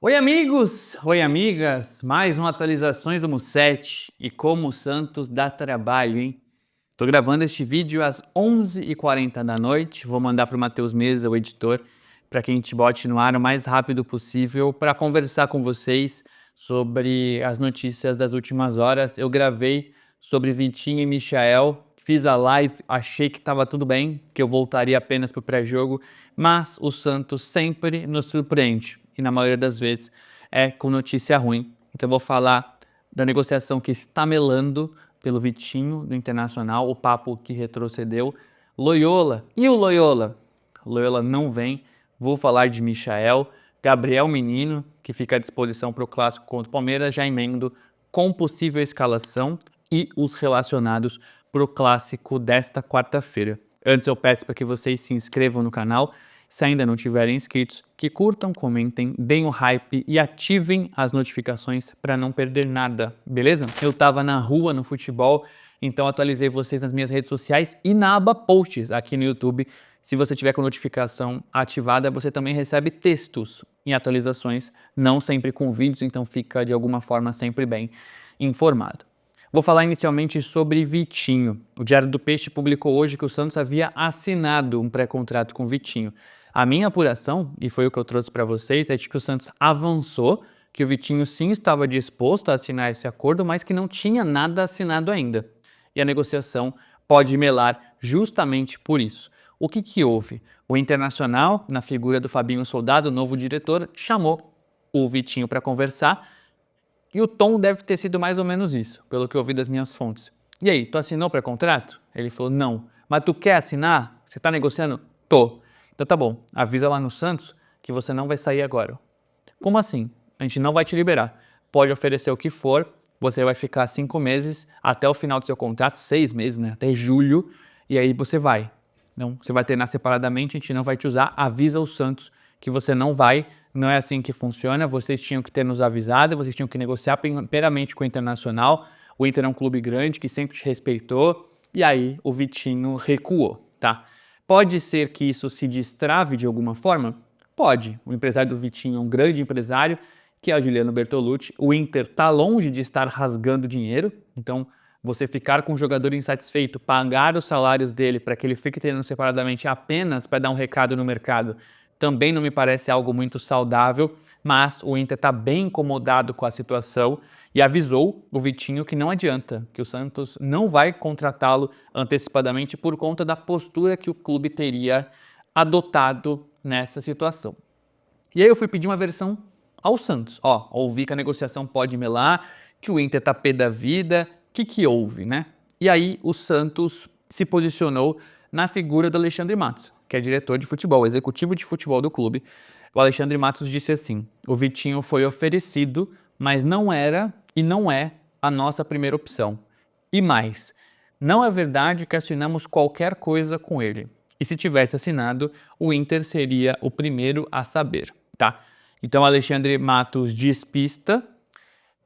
Oi amigos, oi amigas, mais uma atualizações do Musset e como o Santos dá trabalho, hein? Tô gravando este vídeo às 11h40 da noite, vou mandar para o Matheus Mesa, o editor, para que a gente bote no ar o mais rápido possível para conversar com vocês sobre as notícias das últimas horas. Eu gravei sobre Vitinho e Michael, fiz a live, achei que estava tudo bem, que eu voltaria apenas para o pré-jogo, mas o Santos sempre nos surpreende e na maioria das vezes é com notícia ruim. Então eu vou falar da negociação que está melando pelo Vitinho do Internacional, o papo que retrocedeu. Loyola, e o Loyola? Loyola não vem. Vou falar de Michael, Gabriel Menino, que fica à disposição para o clássico contra o Palmeiras, já emendo com possível escalação e os relacionados para o clássico desta quarta-feira. Antes eu peço para que vocês se inscrevam no canal, se ainda não tiverem inscritos, que curtam, comentem, deem o hype e ativem as notificações para não perder nada, beleza? Eu tava na rua, no futebol, então atualizei vocês nas minhas redes sociais e na aba posts aqui no YouTube. Se você tiver com notificação ativada, você também recebe textos em atualizações, não sempre com vídeos, então fica de alguma forma sempre bem informado. Vou falar inicialmente sobre Vitinho. O Diário do Peixe publicou hoje que o Santos havia assinado um pré-contrato com Vitinho. A minha apuração, e foi o que eu trouxe para vocês, é de que o Santos avançou, que o Vitinho sim estava disposto a assinar esse acordo, mas que não tinha nada assinado ainda. E a negociação pode melar justamente por isso. O que houve? O Internacional, na figura do Fabinho Soldado, novo diretor, chamou o Vitinho para conversar. E o tom deve ter sido mais ou menos isso, pelo que eu ouvi das minhas fontes. E aí, tu assinou o pré-contrato? Ele falou, não. Mas tu quer assinar? Você tá negociando? Tô. Então tá bom, avisa lá no Santos que você não vai sair agora. Como assim? A gente não vai te liberar. Pode oferecer o que for, você vai ficar 5 meses até o final do seu contrato, 6 meses, né? Até julho, e aí você vai. Então, você vai treinar separadamente, a gente não vai te usar, avisa o Santos que você não vai, não é assim que funciona, vocês tinham que ter nos avisado, vocês tinham que negociar primeiramente com o Internacional, o Inter é um clube grande que sempre te respeitou, e aí o Vitinho recuou, tá? Pode ser que isso se destrave de alguma forma? Pode. O empresário do Vitinho é um grande empresário, que é o Juliano Bertolucci. O Inter está longe de estar rasgando dinheiro, então você ficar com o jogador insatisfeito, pagar os salários dele para que ele fique treinando separadamente apenas para dar um recado no mercado, também não me parece algo muito saudável, mas o Inter está bem incomodado com a situação e avisou o Vitinho que não adianta, que o Santos não vai contratá-lo antecipadamente por conta da postura que o clube teria adotado nessa situação. E aí eu fui pedir uma versão ao Santos. Ouvi que a negociação pode melar, que o Inter tá pé da vida, o que houve, né? E aí o Santos se posicionou na figura do Alexandre Matos, que é diretor de futebol, executivo de futebol do clube. O Alexandre Matos disse assim, o Vitinho foi oferecido, mas não era e não é a nossa primeira opção. E mais, não é verdade que assinamos qualquer coisa com ele. E se tivesse assinado, o Inter seria o primeiro a saber, tá? Então Alexandre Matos despista,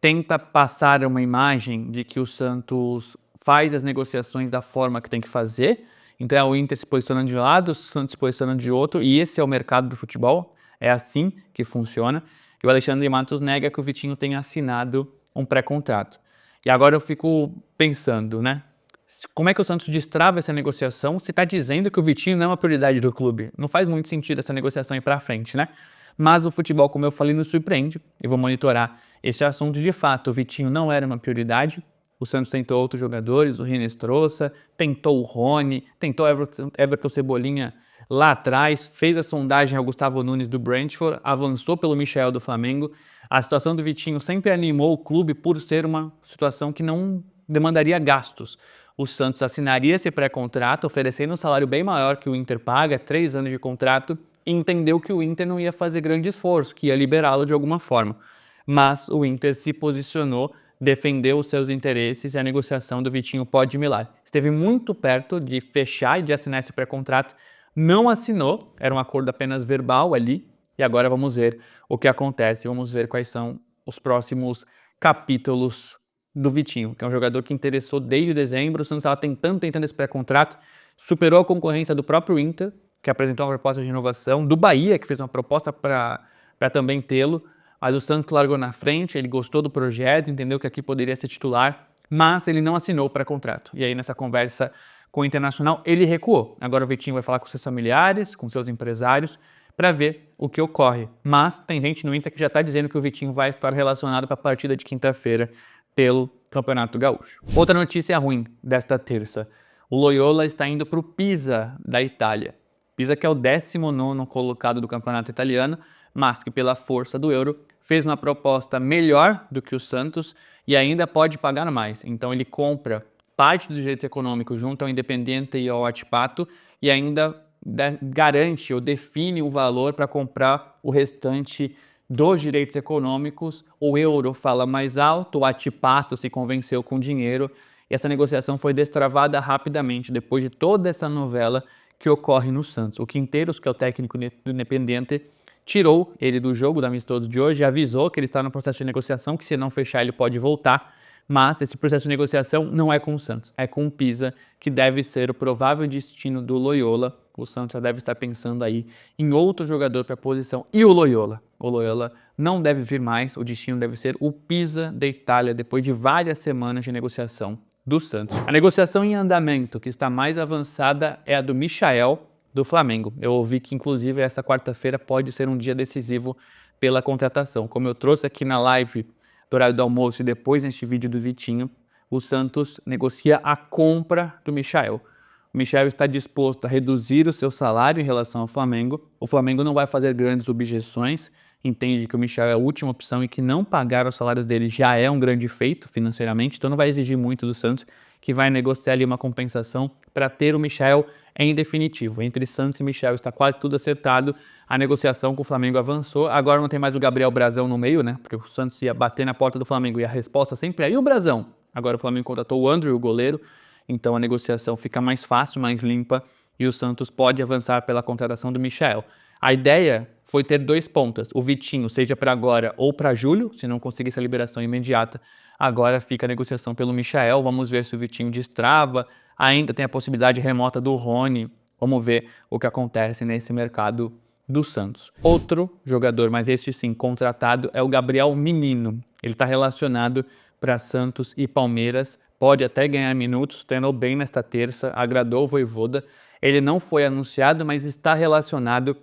tenta passar uma imagem de que o Santos faz as negociações da forma que tem que fazer. Então é o Inter se posicionando de um lado, o Santos se posicionando de outro, e esse é o mercado do futebol, é assim que funciona. E o Alexandre Matos nega que o Vitinho tenha assinado um pré-contrato. E agora eu fico pensando, né? Como é que o Santos destrava essa negociação se está dizendo que o Vitinho não é uma prioridade do clube? Não faz muito sentido essa negociação ir para frente, né? Mas o futebol, como eu falei, nos surpreende. Eu vou monitorar esse assunto. De fato, o Vitinho não era uma prioridade. O Santos tentou outros jogadores, o René Strossa, tentou o Rony, tentou Everton Cebolinha lá atrás, fez a sondagem ao Gustavo Nunes do Brentford, avançou pelo Michael do Flamengo. A situação do Vitinho sempre animou o clube por ser uma situação que não demandaria gastos. O Santos assinaria esse pré-contrato, oferecendo um salário bem maior que o Inter paga, 3 anos de contrato, e entendeu que o Inter não ia fazer grande esforço, que ia liberá-lo de alguma forma. Mas o Inter se posicionou, defendeu os seus interesses e a negociação do Vitinho pode melar. Esteve muito perto de fechar e de assinar esse pré-contrato, não assinou, era um acordo apenas verbal ali, e agora vamos ver o que acontece, vamos ver quais são os próximos capítulos do Vitinho, que é um jogador que interessou desde dezembro, o Santos estava tentando esse pré-contrato, superou a concorrência do próprio Inter, que apresentou uma proposta de renovação, do Bahia, que fez uma proposta para também tê-lo, mas o Santos largou na frente, ele gostou do projeto, entendeu que aqui poderia ser titular, mas ele não assinou para contrato. E aí nessa conversa com o Internacional, ele recuou. Agora o Vitinho vai falar com seus familiares, com seus empresários, para ver o que ocorre. Mas tem gente no Inter que já está dizendo que o Vitinho vai estar relacionado para a partida de quinta-feira pelo Campeonato Gaúcho. Outra notícia ruim desta terça. O Loyola está indo para o Pisa da Itália. Pisa que é o 19º colocado do Campeonato Italiano, mas que pela força do euro fez uma proposta melhor do que o Santos e ainda pode pagar mais. Então ele compra parte dos direitos econômicos junto ao Independiente e ao Atipato e ainda garante ou define o valor para comprar o restante dos direitos econômicos. O euro fala mais alto, o Atipato se convenceu com dinheiro e essa negociação foi destravada rapidamente depois de toda essa novela que ocorre no Santos. O Quinteiros, que é o técnico do Independiente, tirou ele do jogo do amistoso de hoje, avisou que ele está no processo de negociação, que se não fechar ele pode voltar, mas esse processo de negociação não é com o Santos, é com o Pisa, que deve ser o provável destino do Loyola. O Santos já deve estar pensando aí em outro jogador para a posição. E o Loyola não deve vir mais, o destino deve ser o Pisa da Itália, depois de várias semanas de negociação do Santos. A negociação em andamento que está mais avançada é a do Michael, do Flamengo. Eu ouvi que, inclusive, essa quarta-feira pode ser um dia decisivo pela contratação. Como eu trouxe aqui na live do horário do almoço e depois neste vídeo do Vitinho, o Santos negocia a compra do Michael. O Michael está disposto a reduzir o seu salário em relação ao Flamengo. O Flamengo não vai fazer grandes objeções, entende que o Michael é a última opção e que não pagar os salários dele já é um grande feito financeiramente, então não vai exigir muito do Santos, que vai negociar ali uma compensação para ter o Michael em definitivo. Entre Santos e Michael está quase tudo acertado, a negociação com o Flamengo avançou, agora não tem mais o Gabriel Brazão no meio, né? Porque o Santos ia bater na porta do Flamengo e a resposta sempre é: e o Brazão? Agora o Flamengo contratou o Andrew, o goleiro, então a negociação fica mais fácil, mais limpa e o Santos pode avançar pela contratação do Michael. A ideia foi ter 2 pontas, o Vitinho, seja para agora ou para julho, se não conseguir essa liberação imediata. Agora fica a negociação pelo Michael, vamos ver se o Vitinho destrava, ainda tem a possibilidade remota do Rony, vamos ver o que acontece nesse mercado do Santos. Outro jogador, mas este sim contratado, é o Gabriel Menino. Ele está relacionado para Santos e Palmeiras, pode até ganhar minutos, treinou bem nesta terça, agradou o Vojvoda. Ele não foi anunciado, mas está relacionado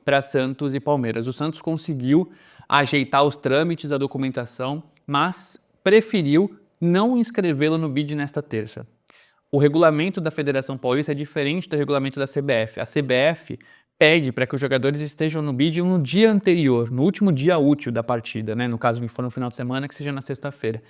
para Santos e Palmeiras. O Santos conseguiu ajeitar os trâmites da documentação, mas preferiu não inscrevê-lo no bid nesta terça. O regulamento da Federação Paulista é diferente do regulamento da CBF. A CBF pede para que os jogadores estejam no bid no dia anterior, no último dia útil da partida, né? No caso, se for no final de semana, que seja na sexta-feira.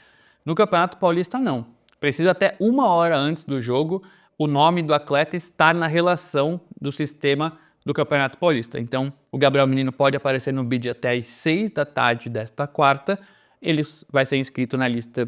No Campeonato Paulista, não. Precisa até 1 hora antes do jogo o nome do atleta estar na relação do sistema do Campeonato Paulista. Então, o Gabriel Menino pode aparecer no bid até às 6 da tarde desta quarta. Ele vai ser inscrito na lista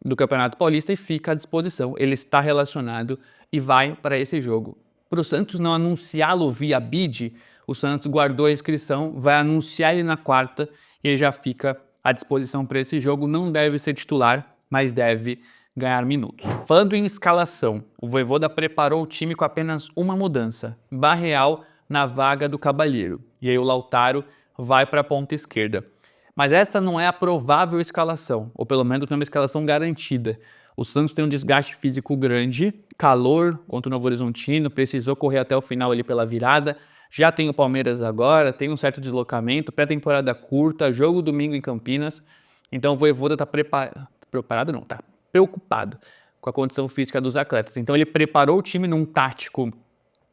do Campeonato Paulista e fica à disposição. Ele está relacionado e vai para esse jogo. Para o Santos não anunciá-lo via bid, o Santos guardou a inscrição, vai anunciar ele na quarta e ele já fica à disposição para esse jogo. Não deve ser titular, mas deve ganhar minutos. Falando em escalação, o Vojvoda preparou o time com apenas uma mudança: Barreal na vaga do Cabalheiro. E aí o Lautaro vai para a ponta esquerda. Mas essa não é a provável escalação, ou pelo menos não é uma escalação garantida. O Santos tem um desgaste físico grande, calor contra o Novo Horizontino, precisou correr até o final ali pela virada. Já tem o Palmeiras agora, tem um certo deslocamento, pré-temporada curta, jogo domingo em Campinas. Então o Vojvoda está preocupado com a condição física dos atletas. Então ele preparou o time num tático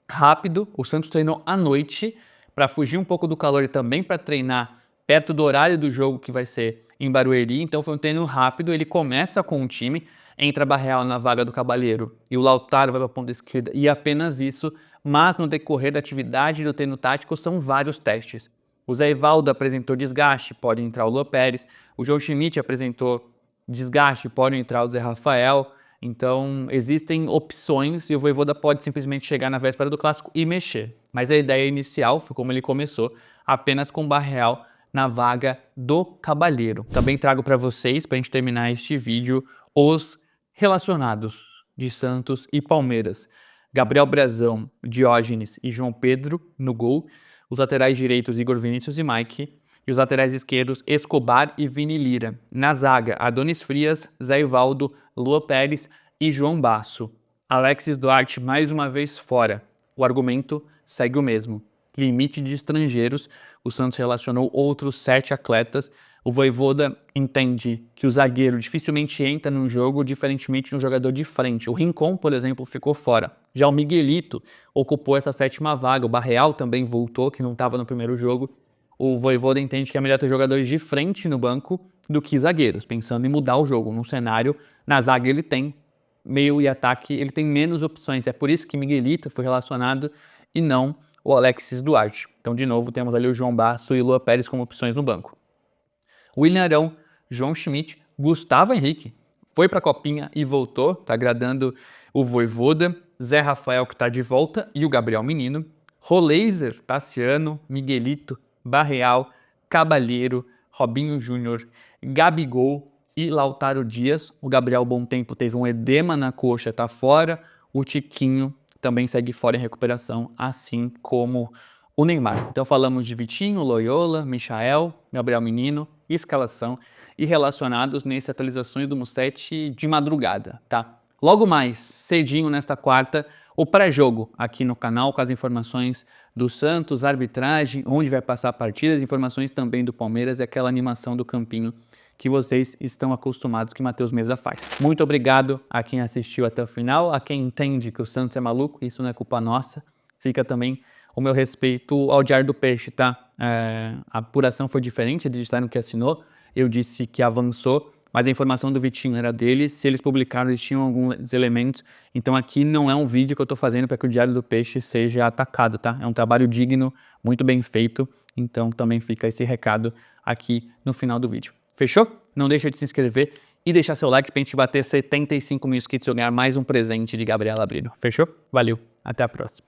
rápido. O Santos treinou à noite para fugir um pouco do calor e também para treinar perto do horário do jogo, que vai ser em Barueri. Então foi um treino rápido. Ele começa com o time, entra Barreal na vaga do Cabalheiro e o Lautaro vai para a ponta esquerda e apenas isso. Mas no decorrer da atividade do treino tático são vários testes. O Zé Ivaldo apresentou desgaste, pode entrar o Lô Pérez. O João Schmidt apresentou desgaste, pode entrar o Zé Rafael. Então existem opções e o Vojvoda pode simplesmente chegar na véspera do clássico e mexer. Mas a ideia inicial foi como ele começou, apenas com Barreal na vaga do Cabalheiro. Também trago para vocês, para a gente terminar este vídeo, os relacionados de Santos e Palmeiras. Gabriel Brazão, Diógenes e João Pedro no gol. Os laterais direitos Igor Vinícius e Mike. E os laterais esquerdos, Escobar e Vini Lira. Na zaga, Adonis Frias, Zé Ivaldo, Lua Pérez e João Basso. Alexis Duarte mais uma vez fora. O argumento segue o mesmo. Limite de estrangeiros. O Santos relacionou outros 7 atletas. O Vojvoda entende que o zagueiro dificilmente entra num jogo, diferentemente de um jogador de frente. O Rincon, por exemplo, ficou fora. Já o Miguelito ocupou essa 7ª vaga. O Barreal também voltou, que não estava no primeiro jogo. O Vojvoda entende que é melhor ter jogadores de frente no banco do que zagueiros, pensando em mudar o jogo. Num cenário, na zaga ele tem meio e ataque, ele tem menos opções. É por isso que Miguelito foi relacionado e não o Alexis Duarte. Então, de novo, temos ali o João Basso e o Lua Pérez como opções no banco. William Arão, João Schmidt, Gustavo Henrique. Foi para a Copinha e voltou, tá agradando o Vojvoda. Zé Rafael, que está de volta, e o Gabriel Menino. Roleiser, Tassiano, Miguelito, Barreal, Cabalheiro, Robinho Júnior, Gabigol e Lautaro Dias. O Gabriel Bom Tempo teve um edema na coxa, tá fora. O Tiquinho também segue fora em recuperação, assim como o Neymar. Então falamos de Vitinho, Loyola, Michael, Gabriel Menino, escalação e relacionados nesse atualizações do Musset de madrugada, tá? Logo mais, cedinho nesta quarta, o pré-jogo aqui no canal com as informações do Santos, arbitragem, onde vai passar a partida, as informações também do Palmeiras e aquela animação do campinho que vocês estão acostumados que Matheus Meza faz. Muito obrigado a quem assistiu até o final, a quem entende que o Santos é maluco, isso não é culpa nossa. Fica também o meu respeito ao Diário do Peixe, tá? A apuração foi diferente, eles disseram que assinou, eu disse que avançou, mas a informação do Vitinho era deles, se eles publicaram, eles tinham alguns elementos, então aqui não é um vídeo que eu tô fazendo para que o Diário do Peixe seja atacado, tá? É um trabalho digno, muito bem feito, então também fica esse recado aqui no final do vídeo. Fechou? Não deixa de se inscrever e deixar seu like pra gente bater 75 mil inscritos e ganhar mais um presente de Gabriela Brito. Fechou? Valeu, até a próxima.